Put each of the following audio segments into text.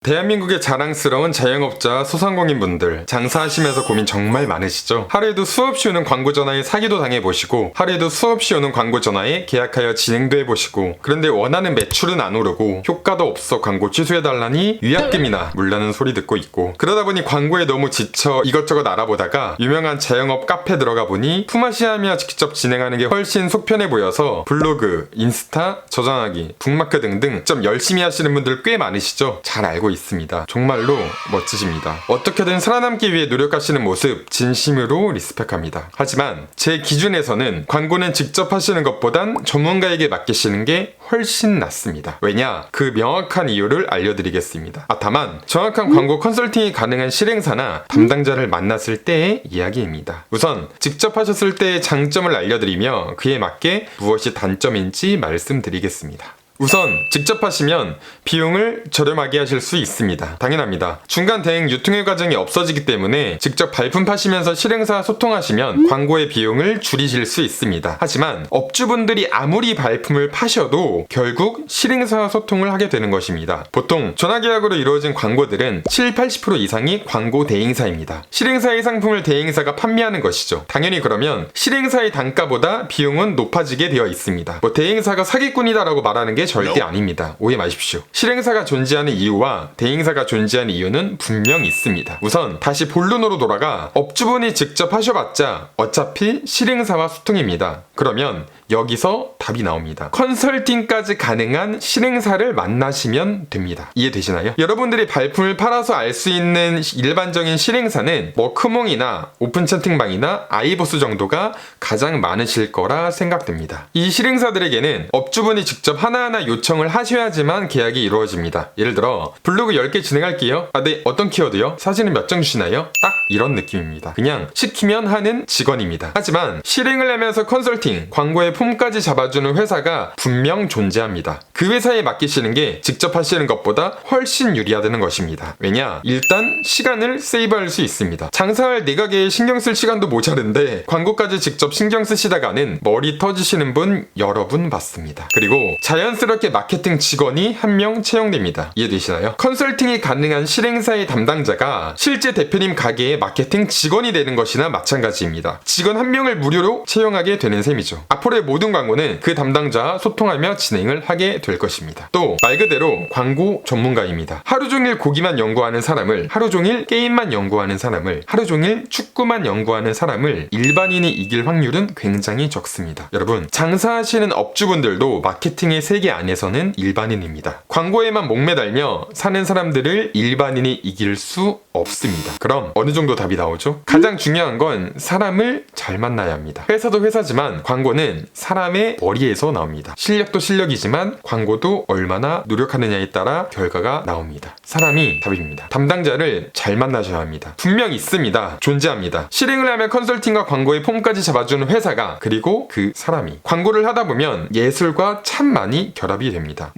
대한민국의 자랑스러운 자영업자 소상공인분들, 장사하시면서 고민 정말 많으시죠? 하루에도 수없이 오는 광고 전화에 사기도 당해보시고, 하루에도 수없이 오는 광고 전화에 계약하여 진행도 해보시고, 그런데 원하는 매출은 안 오르고 효과도 없어 광고 취소해달라니 위약금이나 물라는 소리 듣고 있고, 그러다 보니 광고에 너무 지쳐 이것저것 알아보다가 유명한 자영업 카페 들어가 보니 품앗이하며 직접 진행하는 게 훨씬 속편해 보여서 블로그, 인스타, 저장하기, 북마크 등등 좀 열심히 하시는 분들 꽤 많으시죠? 잘 알고 있습니다. 정말로 멋지십니다. 어떻게든 살아남기 위해 노력하시는 모습 진심으로 리스펙합니다. 하지만 제 기준에서는 광고는 직접 하시는 것보단 전문가에게 맡기시는 게 훨씬 낫습니다. 왜냐? 그 명확한 이유를 알려드리겠습니다. 다만 정확한 광고 컨설팅이 가능한 실행사나 담당자를 만났을 때의 이야기입니다. 우선 직접 하셨을 때의 장점을 알려드리며 그에 맞게 무엇이 단점인지 말씀드리겠습니다. 우선 직접 하시면 비용을 저렴하게 하실 수 있습니다. 당연합니다. 중간 대행 유통의 과정이 없어지기 때문에 직접 발품 파시면서 실행사와 소통하시면 광고의 비용을 줄이실 수 있습니다. 하지만 업주분들이 아무리 발품을 파셔도 결국 실행사와 소통을 하게 되는 것입니다. 보통 전화계약으로 이루어진 광고들은 70-80% 이상이 광고 대행사입니다. 실행사의 상품을 대행사가 판매하는 것이죠. 당연히 그러면 실행사의 단가보다 비용은 높아지게 되어 있습니다. 대행사가 사기꾼이다라고 말하는 게 절대 아닙니다. 오해 마십시오. 실행사가 존재하는 이유와 대행사가 존재하는 이유는 분명 있습니다. 우선 다시 본론으로 돌아가 업주분이 직접 하셔봤자 어차피 실행사와 소통입니다. 그러면 여기서 답이 나옵니다. 컨설팅까지 가능한 실행사를 만나시면 됩니다. 이해되시나요? 여러분들이 발품을 팔아서 알 수 있는 일반적인 실행사는 크몽이나 오픈 채팅방이나 아이보스 정도가 가장 많으실 거라 생각됩니다. 이 실행사들에게는 업주분이 직접 하나하나 요청을 하셔야지만 계약이 이루어집니다. 예를 들어 블로그 10개 진행할게요. 네, 어떤 키워드요? 사진은 몇 장 주시나요? 딱 이런 느낌입니다. 그냥 시키면 하는 직원입니다. 하지만 실행을 하면서 컨설팅, 광고의 폼까지 잡아주는 회사가 분명 존재합니다. 그 회사에 맡기시는 게 직접 하시는 것보다 훨씬 유리하다는 것입니다. 왜냐? 일단 시간을 세이브할 수 있습니다. 장사할 내가게에 신경 쓸 시간도 모자른데 광고까지 직접 신경 쓰시다가는 머리 터지시는 분 여러 분 봤습니다. 그리고 자연스럽게 마케팅 직원이 한 명 채용됩니다. 이해되시나요? 컨설팅이 가능한 실행사의 담당자가 실제 대표님 가게의 마케팅 직원이 되는 것이나 마찬가지입니다. 직원 한 명을 무료로 채용하게 되는 셈이죠. 앞으로의 모든 광고는 그 담당자와 소통하며 진행을 하게 될 것입니다. 또 말 그대로 광고 전문가입니다. 하루 종일 고기만 연구하는 사람을, 하루 종일 게임만 연구하는 사람을, 하루 종일 축구만 연구하는 사람을 일반인이 이길 확률은 굉장히 적습니다. 여러분, 장사하시는 업주분들도 마케팅의 세계 안에서는 일반인입니다. 광고에만 목매달며 사는 사람들을 일반인이 이길 수 없습니다. 그럼 어느 정도 답이 나오죠? 가장 중요한 건 사람을 잘 만나야 합니다. 회사도 회사지만 광고는 사람의 머리에서 나옵니다. 실력도 실력이지만 광고도 얼마나 노력하느냐에 따라 결과가 나옵니다. 사람이 답입니다. 담당자를 잘 만나셔야 합니다. 분명 있습니다. 존재합니다. 실행을 하면 컨설팅과 광고의 폼까지 잡아주는 회사가, 그리고 그 사람이. 광고를 하다 보면 예술과 참 많이 결합이 됩니다.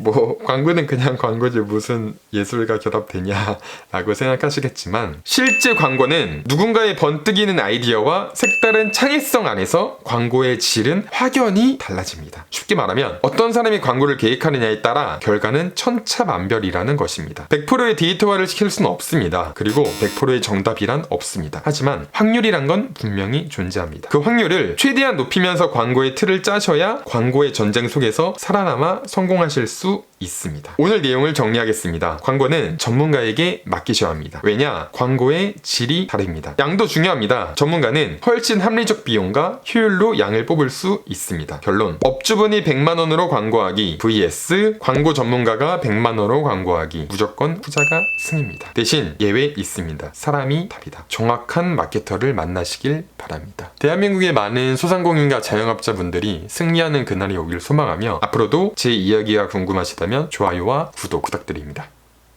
광고는 그냥 광고지 무슨 예술과 결합되냐 라고 생각하시겠지만, 실제 광고는 누군가의 번뜩이는 아이디어와 색다른 창의성 안에서 광고의 질은 확연히 달라집니다. 쉽게 말하면 어떤 사람이 광고를 계획하느냐에 따라 결과는 천차만별이라는 것입니다. 100%의 데이터화를 시킬 수는 없습니다. 그리고 100%의 정답이란 없습니다. 하지만 확률이란 건 분명히 존재합니다. 그 확률을 최대한 높이면서 광고의 틀을 짜셔야 광고의 전쟁 속에서 살아남아 성공하실 수 있습니다. 오늘 내용을 정리하겠습니다. 광고는 전문가에게 맡기셔야 합니다. 왜냐? 광고의 질이 다릅니다. 양도 중요합니다. 전문가는 훨씬 합리적 비용과 효율로 양을 뽑을 수 있습니다. 결론, 업주분이 100만원으로 광고하기 vs 광고 전문가가 100만원으로 광고하기, 무조건 후자가 승입니다. 대신 예외 있습니다. 사람이 답이다. 정확한 마케터를 만나시길 바랍니다. 대한민국의 많은 소상공인과 자영업자분들이 승리하는 그날이 오길 소망하며, 앞으로도 제 이야기가 궁금하시다면 좋아요와 구독 부탁드립니다.